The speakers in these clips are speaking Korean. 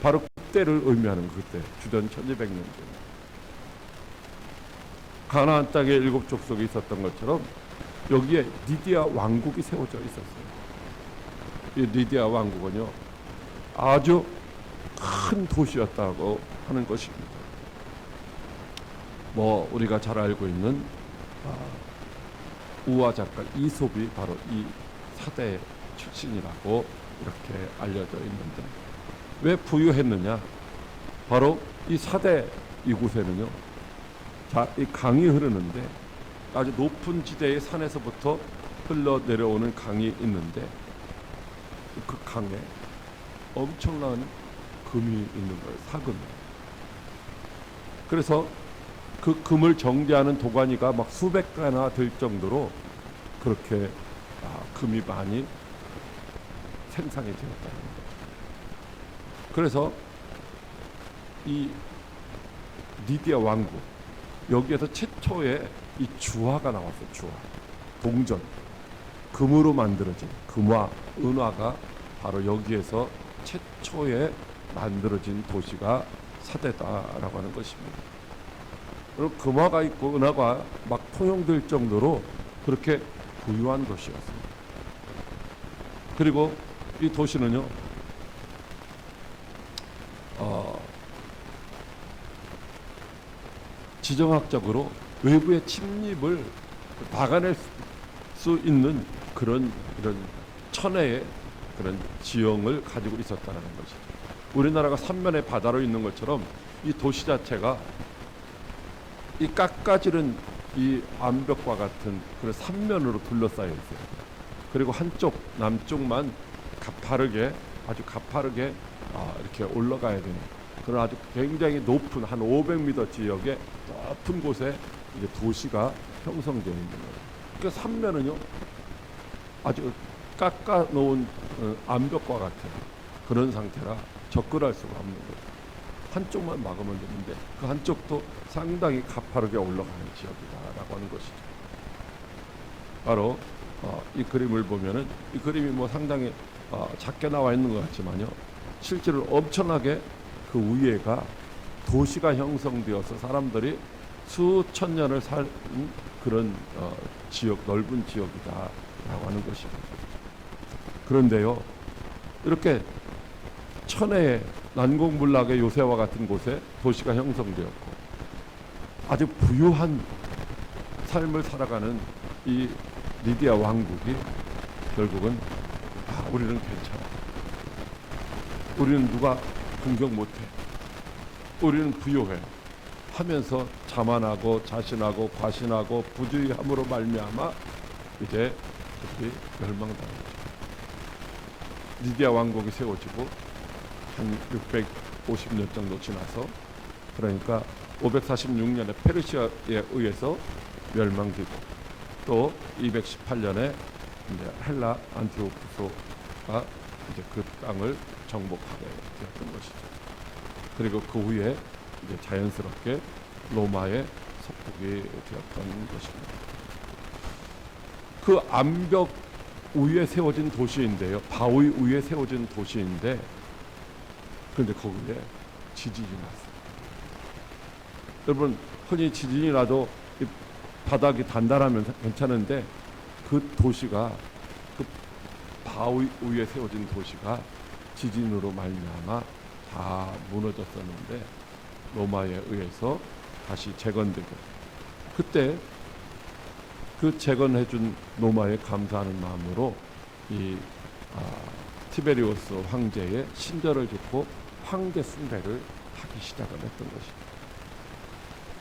바로 그때를 의미하는 거, 그때 주전 1200년 전 가나안 땅에 7족속이 있었던 것처럼 여기에 리디아 왕국이 세워져 있었어요. 이 리디아 왕국은요 아주 큰 도시였다고 하는 것입니다. 뭐 우리가 잘 알고 있는 우화 작가 이솝이 바로 이 사대 출신이라고 이렇게 알려져 있는데, 왜 부유했느냐? 바로 이 사대 이곳에는요, 이 강이 흐르는데 아주 높은 지대의 산에서부터 흘러내려오는 강이 있는데 그 강에 엄청난 금이 있는 거예요. 사금. 그래서 그 금을 정제하는 도가니가 막 수백 개나 될 정도로 그렇게 금이 많이 생산이 되었다는 거예요. 그래서 이 리디아 왕국, 여기에서 최초의 이 주화가 나왔어요. 주화, 동전, 금으로 만들어진 금화, 은화가 바로 여기에서 최초에 만들어진 도시가 사대다라고 하는 것입니다. 그리고 금화가 있고 은화가 막 통용될 정도로 그렇게 부유한 도시였습니다. 그리고 이 도시는요, 지정학적으로 외부의 침입을 막아낼 수 있는 그런 이런 천혜의 그런 지형을 가지고 있었다는 것이죠. 우리나라가 삼면에 바다로 있는 것처럼 이 도시 자체가 이 깎아지른 이 암벽과 같은 그런 삼면으로 둘러싸여 있어요. 그리고 한쪽 남쪽만 가파르게, 아주 가파르게 이렇게 올라가야 되는 그런 아주 굉장히 높은 한 500m 지역의 높은 곳에 이제 도시가 형성되어 있는 거예요. 그러니까 삼면은요 아주 깎아 놓은 암벽과 같은 그런 상태라 접근할 수가 없는 거예요. 한쪽만 막으면 되는데 그 한쪽도 상당히 가파르게 올라가는 지역이다라고 하는 것이죠. 바로 이 그림을 보면은 이 그림이 뭐 상당히 작게 나와 있는 것 같지만요, 실제로 엄청나게 그 위에가 도시가 형성되어서 사람들이 수천 년을 산 그런 지역, 넓은 지역이다라고 하는 것입니다. 그런데요, 이렇게 천혜의 난공불락의 요새와 같은 곳에 도시가 형성되었고 아주 부유한 삶을 살아가는 이 리디아 왕국이 결국은 우리는 괜찮아, 우리는 누가 공격 못해, 우리는 부유해 하면서 자만하고 자신하고 과신하고 부주의함으로 말미암아 이제 그들이 멸망당하죠. 리디아 왕국이 세워지고 한 650년 정도 지나서, 그러니까 546년에 페르시아에 의해서 멸망되고 또 218년에 이제 헬라 안티오쿠스가 이제 그 땅을 정복하게 되었던 것이죠. 그리고 그 후에 이제 자연스럽게 로마의 속국이 되었던 것입니다. 그 암벽 위에 세워진 도시인데요, 바위 위에 세워진 도시인데, 그런데 거기에 지진이 났어요. 여러분, 흔히 지진이 나도 이 바닥이 단단하면 괜찮은데 그 도시가, 그 바위 위에 세워진 도시가 지진으로 말미암아 다 무너졌었는데 로마에 의해서 다시 재건되고, 그때 그 재건해준 로마에 감사하는 마음으로 이 티베리우스 황제의 신전을 짓고 황제 숭배를 하기 시작을 했던 것입니다.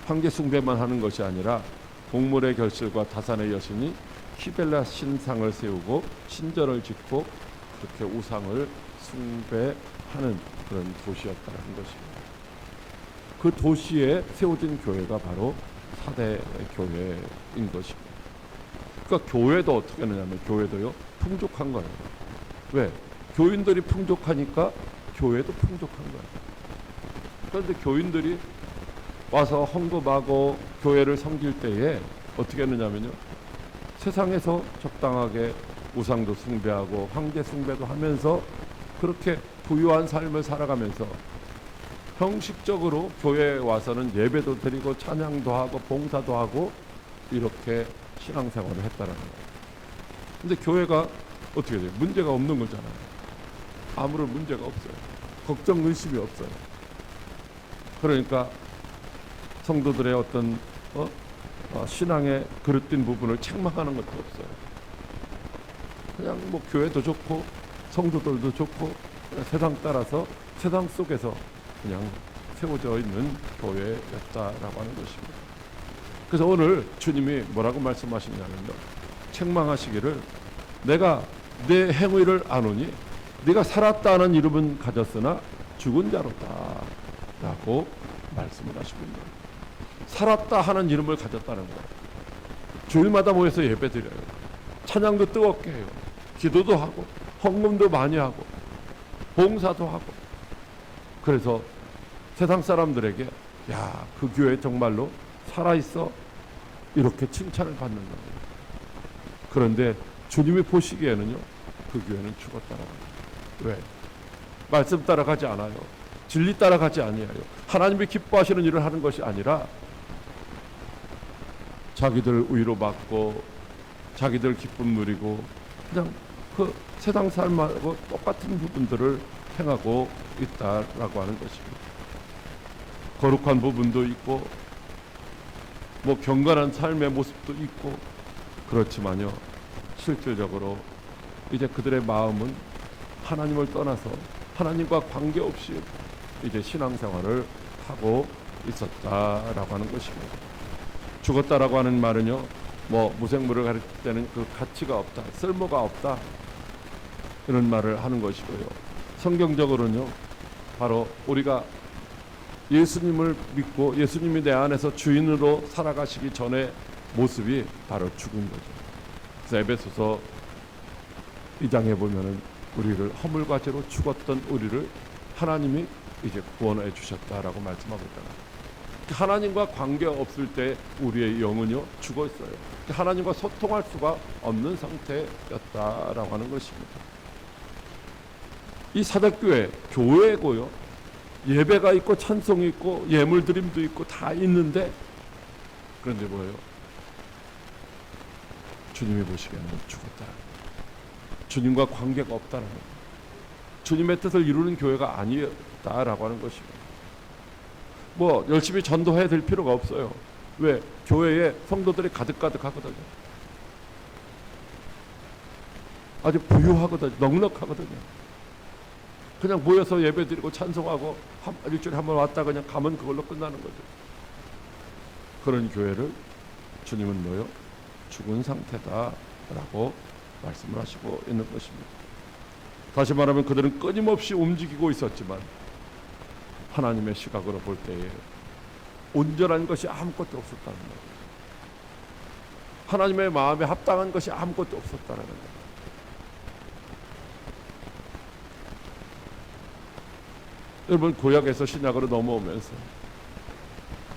황제 숭배만 하는 것이 아니라 곡물의 결실과 다산의 여신이 키벨라 신상을 세우고 신전을 짓고 그렇게 우상을 숭배하는 그런 도시였다는 것입니다. 그 도시에 세워진 교회가 바로 사대 교회인 것입니다. 그러니까 교회도 어떻게 하느냐면, 교회도요 풍족한 거예요. 왜? 교인들이 풍족하니까 교회도 풍족한 거예요. 그런데 교인들이 와서 헌금하고 교회를 섬길 때에 어떻게 했느냐면요, 세상에서 적당하게 우상도 숭배하고 황제 숭배도 하면서 그렇게 부유한 삶을 살아가면서 형식적으로 교회에 와서는 예배도 드리고 찬양도 하고 봉사도 하고 이렇게 신앙생활을 했다는 거예요. 근데 교회가 어떻게 돼요? 문제가 없는 거잖아요. 아무런 문제가 없어요. 걱정 의심이 없어요. 그러니까 성도들의 어떤 신앙의 그릇된 부분을 책망하는 것도 없어요. 그냥 뭐 교회도 좋고 성도들도 좋고 세상 따라서 세상 속에서 그냥 세워져 있는 교회였다라고 하는 것입니다. 그래서 오늘 주님이 뭐라고 말씀하시냐면요, 책망하시기를 내가 내 행위를 아노니 네가 살았다는 이름은 가졌으나 죽은 자로다 라고 말씀을 하시고 있는 거예요. 살았다 하는 이름을 가졌다는 거예요. 주일마다 모여서 예배 드려요. 찬양도 뜨겁게 해요. 기도도 하고 헌금도 많이 하고 봉사도 하고. 그래서 세상 사람들에게 야, 그 교회 정말로 살아있어 이렇게 칭찬을 받는 거예요. 그런데 주님이 보시기에는요, 그 교회는 죽었다라고 합니다. 왜? 말씀 따라가지 않아요. 진리 따라가지 아니에요. 하나님이 기뻐하시는 일을 하는 것이 아니라 자기들 위로 받고 자기들 기쁨 누리고 그냥 그 세상 삶하고 똑같은 부분들을 행하고 있다라고 하는 것입니다. 거룩한 부분도 있고 뭐 경건한 삶의 모습도 있고 그렇지만요, 실질적으로 이제 그들의 마음은 하나님을 떠나서 하나님과 관계없이 이제 신앙생활을 하고 있었다라고 하는 것입니다. 죽었다라고 하는 말은요, 뭐 무생물을 가르칠 때는 그 가치가 없다, 쓸모가 없다 이런 말을 하는 것이고요. 성경적으로는요, 바로 우리가 예수님을 믿고 예수님이 내 안에서 주인으로 살아가시기 전에 모습이 바로 죽은 거죠. 그래서 에베소서 2장에 보면은 우리를 허물과 죄로 죽었던 우리를 하나님이 이제 구원해 주셨다라고 말씀하고 있잖아요. 하나님과 관계 없을 때 우리의 영은요 죽어 있어요. 하나님과 소통할 수가 없는 상태였다라고 하는 것입니다. 이 사대교회 교회고요, 예배가 있고 찬송이 있고 예물 드림도 있고 다 있는데, 그런데 뭐예요? 주님이 보시기에는 죽었다. 주님과 관계가 없다는 거예요. 주님의 뜻을 이루는 교회가 아니었다라고 하는 것입니다. 뭐 열심히 전도해야 될 필요가 없어요. 왜? 교회에 성도들이 가득가득하거든요. 아주 부유하거든요. 넉넉하거든요. 그냥 모여서 예배드리고 찬송하고 일주일에 한 번 왔다 그냥 가면 그걸로 끝나는 거죠. 그런 교회를 주님은 뭐요? 죽은 상태다라고 말씀을 하시고 있는 것입니다. 다시 말하면 그들은 끊임없이 움직이고 있었지만 하나님의 시각으로 볼 때에 온전한 것이 아무것도 없었다는 거예요. 하나님의 마음에 합당한 것이 아무것도 없었다는 거예요. 여러분, 구약에서 신약으로 넘어오면서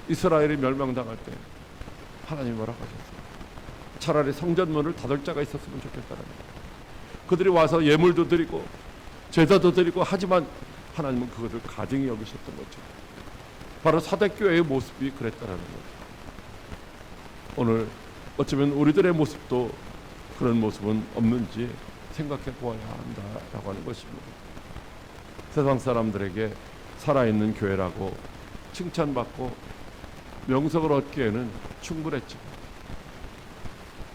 이스라엘이 멸망당할 때 하나님이 뭐라고 하셨어요? 차라리 성전문을 닫을 자가 있었으면 좋겠다는 거예요. 그들이 와서 예물도 드리고 제사도 드리고 하지만 하나님은 그것을 가증히 여기셨던 거죠. 바로 사대교회의 모습이 그랬다는 거죠. 오늘 어쩌면 우리들의 모습도 그런 모습은 없는지 생각해 보아야 한다라고 하는 것입니다. 세상 사람들에게 살아있는 교회라고 칭찬받고 명성을 얻기에는 충분했지.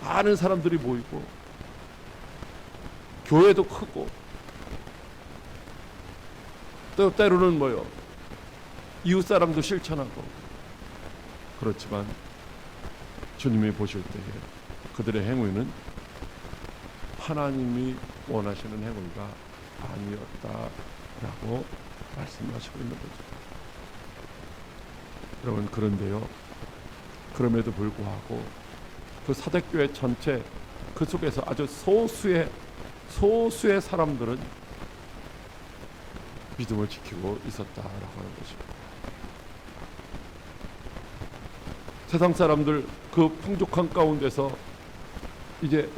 많은 사람들이 모이고 교회도 크고 또 때로는 뭐요? 이웃사랑도 실천하고. 그렇지만 주님이 보실 때에 그들의 행위는 하나님이 원하시는 행위가 아니었다라고 말씀하시고 있는 거죠. 여러분, 그런데요, 그럼에도 불구하고 그 사대교회 전체 그 속에서 아주 소수의 사람들은 믿음을 지키고 있었다라고 하는 것입니다. 세상 사람들 그 풍족한 가운데서 이제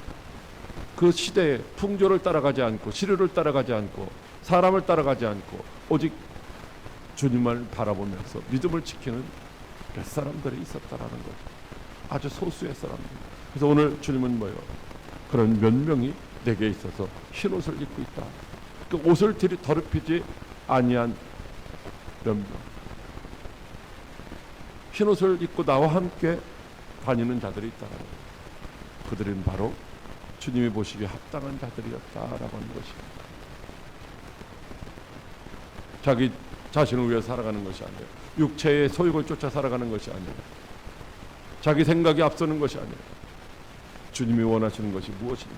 그 시대의 풍조를 따라가지 않고 시류를 따라가지 않고 사람을 따라가지 않고 오직 주님을 바라보면서 믿음을 지키는 몇 사람들이 있었다라는 거죠. 아주 소수의 사람들. 그래서 오늘 주님은 뭐예요? 그런 몇 명이 내게 있어서 흰 옷을 입고 있다. 그 옷을 더럽히지 아니한 몇 명. 흰 옷을 입고 나와 함께 다니는 자들이 있다는 거예요. 그들은 바로 주님이 보시기에 합당한 자들이었다라고 하는 것입니다. 자기 자신을 위해 살아가는 것이 아니에요. 육체의 소욕을 쫓아 살아가는 것이 아니에요. 자기 생각이 앞서는 것이 아니에요. 주님이 원하시는 것이 무엇인지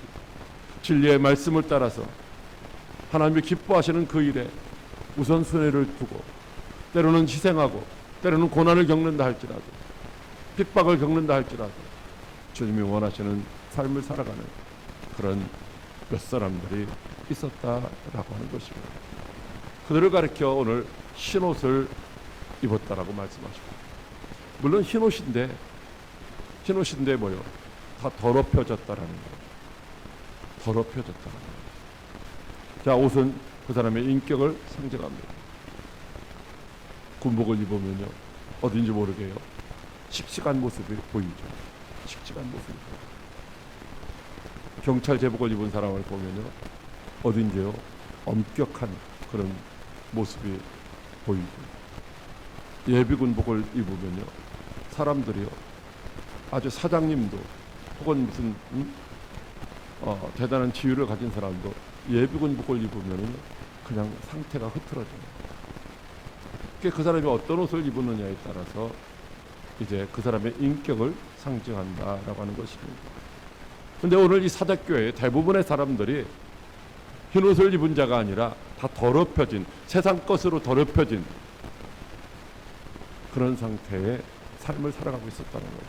진리의 말씀을 따라서 하나님이 기뻐하시는 그 일에 우선순위를 두고 때로는 희생하고 때로는 고난을 겪는다 할지라도 핍박을 겪는다 할지라도 주님이 원하시는 삶을 살아가는 그런 몇 사람들이 있었다라고 하는 것입니다. 그들을 가리켜 오늘 흰옷을 입었다라고 말씀하십니다. 물론 흰옷인데 뭐요? 다 더럽혀졌다라는 거예요. 더럽혀졌다라는 거예요. 자, 옷은 그 사람의 인격을 상징합니다. 군복을 입으면요, 어딘지 모르게요, 씩씩한 모습이 보이죠. 씩씩한 모습이 보여요. 경찰 제복을 입은 사람을 보면요, 어딘지요, 엄격한 그런 모습이 보이죠. 예비군복을 입으면요, 사람들이요, 아주 사장님도 혹은 무슨 대단한 지위를 가진 사람도 예비군복을 입으면 그냥 상태가 흐트러져요. 그 사람이 어떤 옷을 입느냐에 따라서 이제 그 사람의 인격을 상징한다라고 하는 것입니다. 그런데 오늘 이 사대교회 대부분의 사람들이 흰 옷을 입은 자가 아니라 다 더럽혀진, 세상 것으로 더럽혀진 그런 상태의 삶을 살아가고 있었다는 거예요.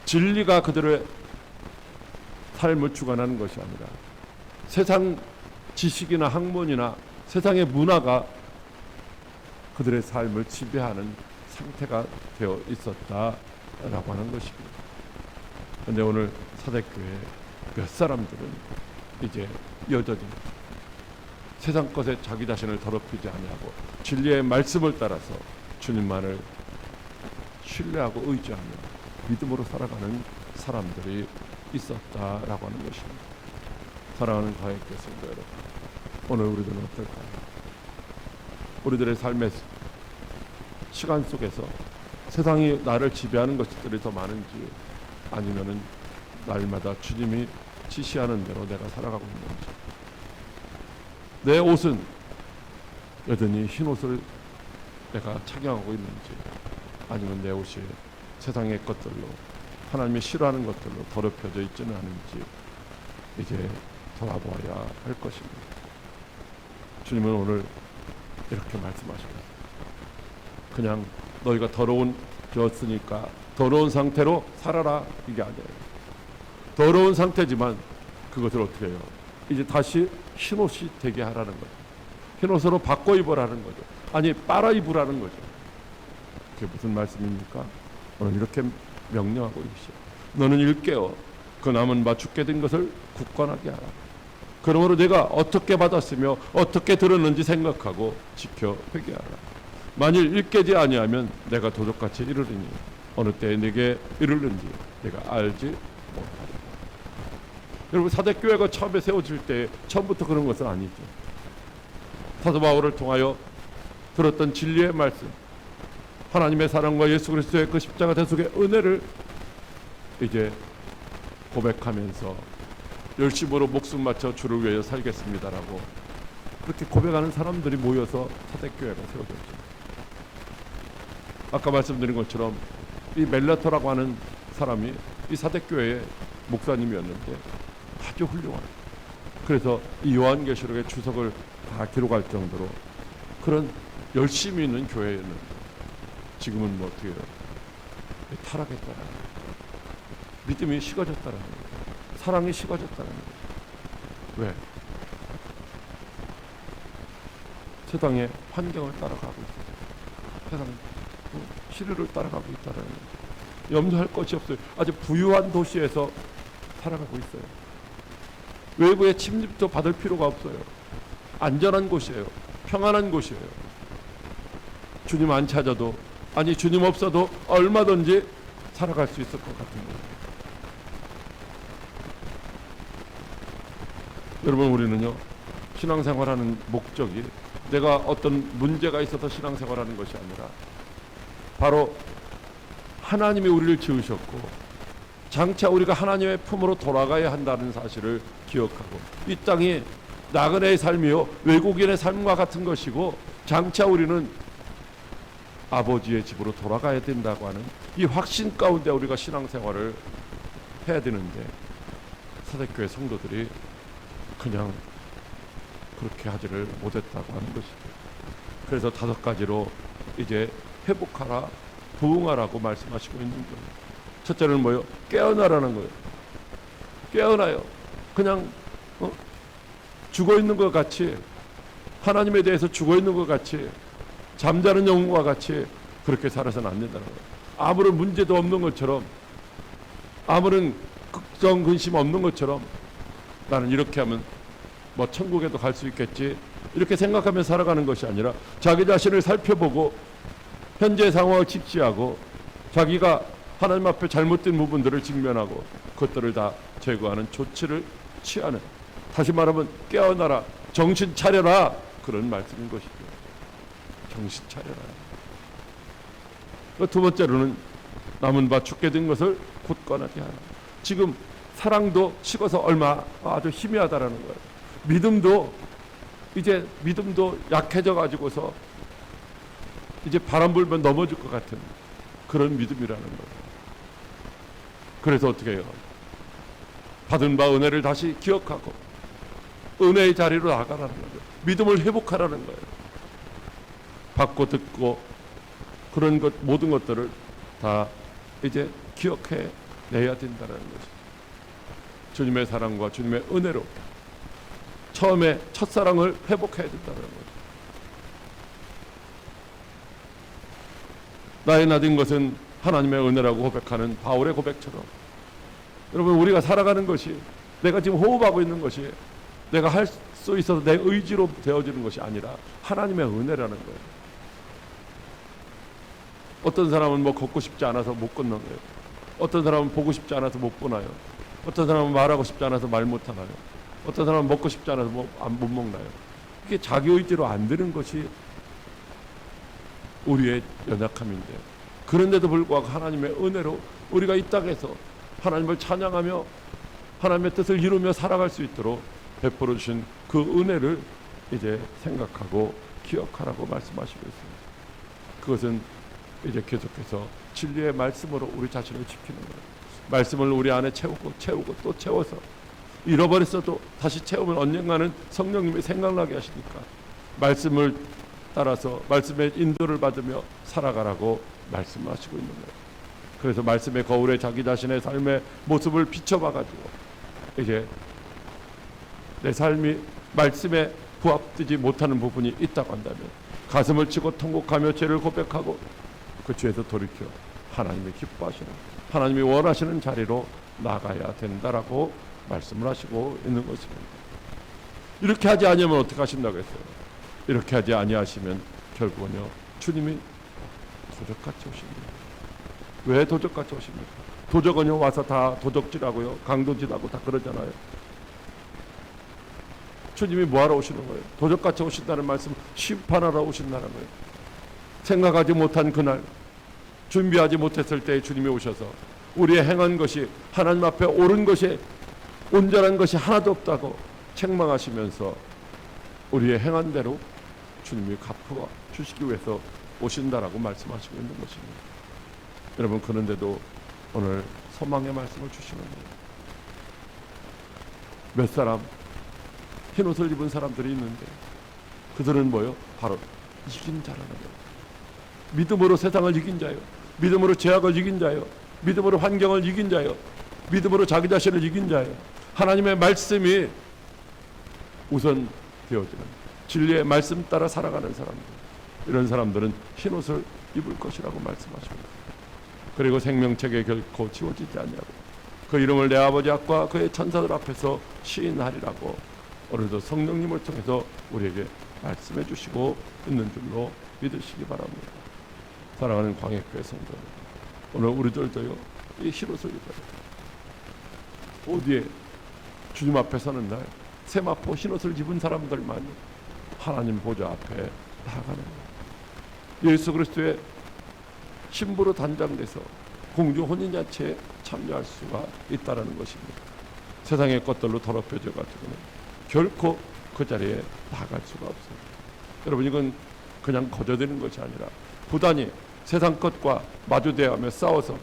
진리가 그들의 삶을 주관하는 것이 아니라 세상 지식이나 학문이나 세상의 문화가 그들의 삶을 지배하는 상태가 되어 있었다라고 하는 것입니다. 그런데 오늘 사대교회 몇 사람들은 이제 여전히 세상 것에 자기 자신을 더럽히지 아니하고 진리의 말씀을 따라서 주님만을 신뢰하고 의지하며 믿음으로 살아가는 사람들이 있었다라고 하는 것입니다. 사랑하는 가해교회성도 여러분, 오늘 우리들은 어떨까요? 우리들의 삶의 시간 속에서 세상이 나를 지배하는 것들이 더 많은지, 아니면은 날마다 주님이 지시하는 대로 내가 살아가고 있는지, 내 옷은 여전히 흰 옷을 내가 착용하고 있는지, 아니면 내 옷이 세상의 것들로, 하나님이 싫어하는 것들로 더럽혀져 있지는 않은지 이제 돌아보아야 할 것입니다. 주님은 오늘 이렇게 말씀하십니다. 그냥 너희가 더러워졌으니까 더러운 상태로 살아라, 이게 아니에요. 더러운 상태지만 그것을 어떻게 해요? 이제 다시 흰옷이 되게 하라는 거죠. 흰옷으로 바꿔 입으라는 거죠. 아니, 빨아 입으라는 거죠. 그게 무슨 말씀입니까? 오늘 이렇게 명령하고 있시오. 너는 일깨어 그 남은 바 죽게 된 것을 굳건하게 하라. 그러므로 내가 어떻게 받았으며 어떻게 들었는지 생각하고 지켜 회개하라. 만일 일깨지 아니하면 내가 도적같이 이르리니 어느 때에 내게 이르는지 내가 알지 못하리라. 여러분, 사대교회가 처음에 세워질 때 처음부터 그런 것은 아니죠. 사도 바울을 통하여 들었던 진리의 말씀, 하나님의 사랑과 예수 그리스도의 그 십자가 대속의 은혜를 이제 고백하면서 열심으로 목숨 바쳐 주를 위하여 살겠습니다라고 그렇게 고백하는 사람들이 모여서 사대교회가 세워졌죠. 아까 말씀드린 것처럼 이 멜라토라고 하는 사람이 이 사대교회의 목사님이었는데 아주 훌륭한, 그래서 이 요한계시록의 주석을 다 기록할 정도로 그런 열심히 있는 교회였는데 지금은 뭐 어떻게 해요? 타락했다라는 거예요. 믿음이 식어졌다라는 거예요. 사랑이 식어졌다는 거예요. 왜? 세상의 환경을 따라가고 있어요. 세상 시류를 따라가고 있다는 거예요. 염려할 것이 없어요. 아주 부유한 도시에서 살아가고 있어요. 외부의 침입도 받을 필요가 없어요. 안전한 곳이에요. 평안한 곳이에요. 주님 안 찾아도, 아니 주님 없어도 얼마든지 살아갈 수 있을 것 같은 거예요. 여러분, 우리는요, 신앙생활하는 목적이 내가 어떤 문제가 있어서 신앙생활하는 것이 아니라 바로 하나님이 우리를 지으셨고 장차 우리가 하나님의 품으로 돌아가야 한다는 사실을 기억하고, 이 땅이 나그네의 삶이요 외국인의 삶과 같은 것이고 장차 우리는 아버지의 집으로 돌아가야 된다고 하는 이 확신 가운데 우리가 신앙생활을 해야 되는데, 사대교회 성도들이 그냥 그렇게 하지를 못했다고 하는 것이죠. 그래서 5가지로 이제 회복하라, 부흥하라고 말씀하시고 있는 거예요. 첫째는 뭐요? 깨어나라는 거예요. 깨어나요. 그냥 죽어 있는 것 같이, 하나님에 대해서 죽어 있는 것 같이, 잠자는 영혼과 같이 그렇게 살아서는 안 된다는 거예요. 아무런 문제도 없는 것처럼, 아무런 걱정 근심 없는 것처럼, 나는 이렇게 하면 뭐 천국에도 갈 수 있겠지, 이렇게 생각하며 살아가는 것이 아니라 자기 자신을 살펴보고 현재 상황을 직시하고 자기가 하나님 앞에 잘못된 부분들을 직면하고 그것들을 다 제거하는 조치를 취하는, 다시 말하면 깨어나라, 정신 차려라, 그런 말씀인 것이죠. 정신 차려라. 두 번째로는 남은 바 죽게 된 것을 굳건하게 하라. 지금 사랑도 식어서 얼마 아주 희미하다라는 거예요. 믿음도 이제 약해져 가지고서 이제 바람 불면 넘어질 것 같은 그런 믿음이라는 거예요. 그래서 어떻게 해요? 받은 바 은혜를 다시 기억하고 은혜의 자리로 나가라는 거예요. 믿음을 회복하라는 거예요. 받고 듣고 그런 것, 모든 것들을 다 이제 기억해 내야 된다는 것이죠. 주님의 사랑과 주님의 은혜로 처음에 첫사랑을 회복해야 된다는 거죠. 나의 나된 것은 하나님의 은혜라고 고백하는 바울의 고백처럼, 여러분, 우리가 살아가는 것이, 내가 지금 호흡하고 있는 것이 내가 할 수 있어서 내 의지로 되어지는 것이 아니라 하나님의 은혜라는 거예요. 어떤 사람은 뭐 걷고 싶지 않아서 못 걷는 거예요. 어떤 사람은 보고 싶지 않아서 못 보나요? 어떤 사람은 말하고 싶지 않아서 말 못 하나요? 어떤 사람은 먹고 싶지 않아서 못 먹나요? 이게 자기 의지로 안 되는 것이 우리의 연약함인데, 그런데도 불구하고 하나님의 은혜로 우리가 이 땅에서 하나님을 찬양하며 하나님의 뜻을 이루며 살아갈 수 있도록 베풀어 주신 그 은혜를 이제 생각하고 기억하라고 말씀하시고 있습니다. 그것은 이제 계속해서 진리의 말씀으로 우리 자신을 지키는 거예요. 말씀을 우리 안에 채우고 또 채워서, 잃어버렸어도 다시 채우면 언젠가는 성령님이 생각나게 하시니까 말씀을 따라서 말씀의 인도를 받으며 살아가라고 말씀하시고 있는 거예요. 그래서 말씀의 거울에 자기 자신의 삶의 모습을 비춰봐가지고 이제 내 삶이 말씀에 부합되지 못하는 부분이 있다고 한다면 가슴을 치고 통곡하며 죄를 고백하고 그 죄에서 돌이켜 하나님이 기뻐하시는, 하나님이 원하시는 자리로 나가야 된다라고 말씀을 하시고 있는 것입니다. 이렇게 하지 아니하면 어떻게 하신다고 했어요? 이렇게 하지 아니하시면 결국은요, 주님이 도적같이 오십니다. 왜 도적같이 오십니까? 도적은요, 와서 다 도적질하고요, 강도질하고 다 그러잖아요. 주님이 뭐하러 오시는 거예요? 도적같이 오신다는 말씀, 심판하러 오신다는 거예요. 생각하지 못한 그날, 준비하지 못했을 때 주님이 오셔서 우리의 행한 것이, 하나님 앞에 옳은 것이, 온전한 것이 하나도 없다고 책망하시면서 우리의 행한 대로 주님이 갚아 주시기 위해서 오신다라고 말씀하시고 있는 것입니다. 여러분, 그런데도 오늘 소망의 말씀을 주시는 거예요. 몇 사람 흰옷을 입은 사람들이 있는데 그들은 뭐요? 바로 이긴 자라는 거예요. 믿음으로 세상을 이긴 자요, 믿음으로 죄악을 이긴 자요, 믿음으로 환경을 이긴 자요, 믿음으로 자기 자신을 이긴 자요, 하나님의 말씀이 우선 되어지는 진리의 말씀 따라 살아가는 사람들, 이런 사람들은 흰옷을 입을 것이라고 말씀하십니다. 그리고 생명책에 결코 지워지지 아니하고 그 이름을 내 아버지 앞과 그의 천사들 앞에서 시인하리라고 오늘도 성령님을 통해서 우리에게 말씀해 주시고 있는 줄로 믿으시기 바랍니다. 사랑하는 광역교회 성도 여러분, 오늘 우리들도요 이 흰옷을 입어요. 어디에 주님 앞에 서는 날 세마포 흰옷을 입은 사람들만이 하나님 보좌 앞에 나아가는 거예요. 예수 그리스도의 신부로 단장돼서 공주 혼인잔치에 참여할 수가 있다는 것입니다. 세상의 것들로 더럽혀져 가지고는 결코 그 자리에 나갈 수가 없어요. 여러분, 이건 그냥 거저되는 것이 아니라 부단히 세상 것과 마주대하며 싸워서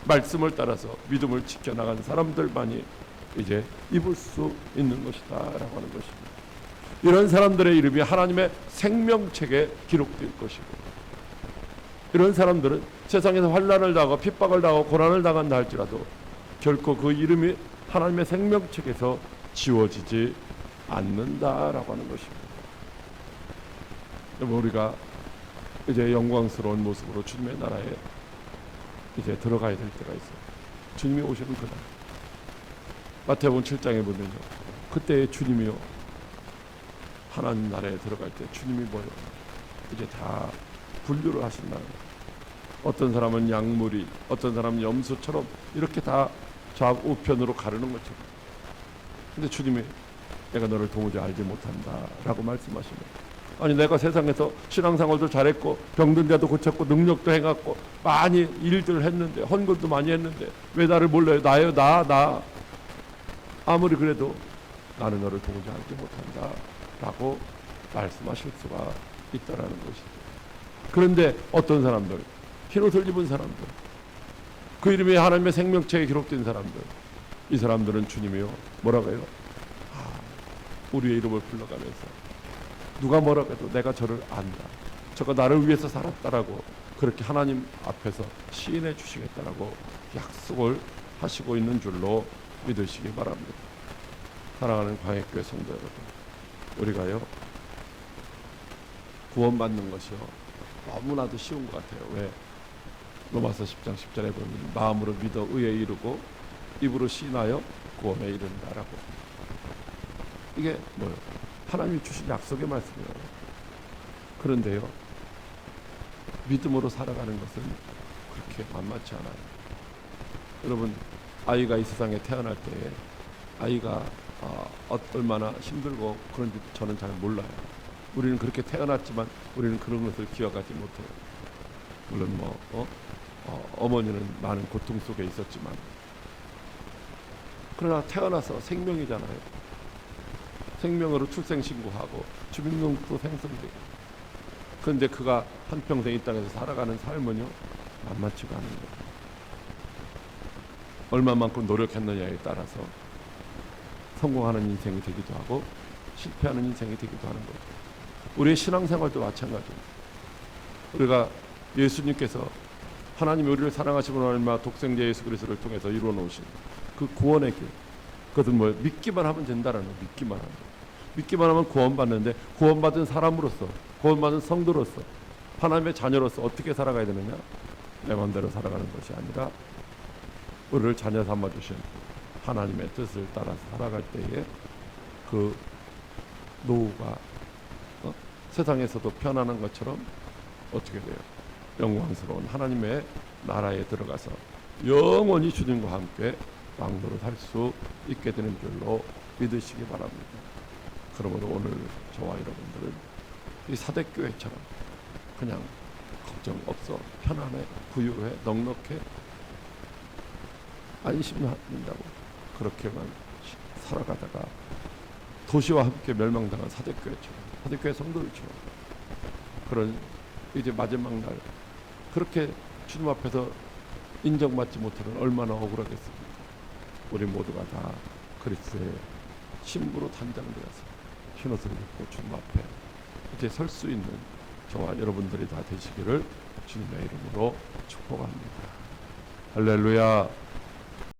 말씀을 따라서 믿음을 지켜나간 사람들만이 이제 입을 수 있는 것이다 라고 하는 것입니다. 이런 사람들의 이름이 하나님의 생명책에 기록될 것이고, 이런 사람들은 세상에서 환난을 당하고 핍박을 당하고 고난을 당한다 할지라도 결코 그 이름이 하나님의 생명책에서 지워지지 않는다라고 하는 것입니다. 우리가 이제 영광스러운 모습으로 주님의 나라에 이제 들어가야 될 때가 있어요. 주님이 오시는 그날, 마태복음 7장에 보면요, 그때 주님이요 하나님 나라에 들어갈 때 주님이 뭐요 이제 다 분류를 하신다는 거예요. 어떤 사람은 양무리, 어떤 사람은 염소처럼 이렇게 다 좌우편으로 가르는 것처럼. 근데 주님이 내가 너를 도무지 알지 못한다 라고 말씀하십니다. 아니, 내가 세상에서 신앙생활도 잘했고 병든 데도 고쳤고 능력도 행했고 많이 일들을 했는데 헌금도 많이 했는데 왜 나를 몰라요? 나요, 나 아무리 그래도 나는 너를 도무지 알지 못한다 라고 말씀하실 수가 있다라는 것이죠. 그런데 어떤 사람들, 흰옷을 입은 사람들, 그 이름이 하나님의 생명책에 기록된 사람들, 이 사람들은 주님이요 뭐라고 해요? 우리의 이름을 불러가면서 누가 뭐라고 해도 내가 저를 안다, 저가 나를 위해서 살았다라고 그렇게 하나님 앞에서 시인해 주시겠다라고 약속을 하시고 있는 줄로 믿으시기 바랍니다. 사랑하는 광역교회 성도 여러분, 우리가요 구원받는 것이요 너무나도 쉬운 것 같아요. 왜? 로마서 10장 10절에 보면 마음으로 믿어 의에 이르고 입으로 시인하여 구원에 이른다라고. 이게 뭐예요? 하나님이 주신 약속의 말씀이에요. 그런데요 믿음으로 살아가는 것은 그렇게 만만치 않아요. 여러분, 아이가 이 세상에 태어날 때에 아이가 얼마나 힘들고 그런지 저는 잘 몰라요. 우리는 그렇게 태어났지만 우리는 그런 것을 기억하지 못해요. 물론 어머니는 많은 고통 속에 있었지만, 그러나 태어나서 생명이잖아요. 생명으로 출생신고하고 주민등록도 생성되고, 그런데 그가 한평생 이 땅에서 살아가는 삶은요 만만치가 않은 거예요. 얼마만큼 노력했느냐에 따라서 성공하는 인생이 되기도 하고 실패하는 인생이 되기도 하는 거죠. 우리의 신앙생활도 마찬가지입니다. 우리가 예수님께서 하나님이 우리를 사랑하시고 얼마 독생자 예수 그리스도를 통해서 이루어 놓으신 그 구원의 길, 그것은 뭐 믿기만 하면 된다라는 거. 믿기만 하면 구원받는데, 구원받은 사람으로서, 구원받은 성도로서, 하나님의 자녀로서 어떻게 살아가야 되느냐? 내 마음대로 살아가는 것이 아니라 우리를 자녀 삼아 주신 하나님의 뜻을 따라서 살아갈 때에 그 노후가 세상에서도 편안한 것처럼 어떻게 돼요? 영광스러운 하나님의 나라에 들어가서 영원히 주님과 함께 왕노릇 할 수 있게 되는 줄로 믿으시기 바랍니다. 그러므로 오늘 저와 여러분들은 이 사대교회처럼 그냥 걱정 없어, 편안해, 부유해, 넉넉해, 안심한다고 그렇게만 살아가다가 도시와 함께 멸망당한 사대교회처럼, 사대교회 성도들처럼 그런 이제 마지막 날 그렇게 주님 앞에서 인정받지 못하면 얼마나 억울하겠습니까? 우리 모두가 다 그리스도의 신부로 단장되어서 흰옷을 입고 주님 앞에 이제 설 수 있는 저와 여러분들이 다 되시기를 주님의 이름으로 축복합니다. 할렐루야.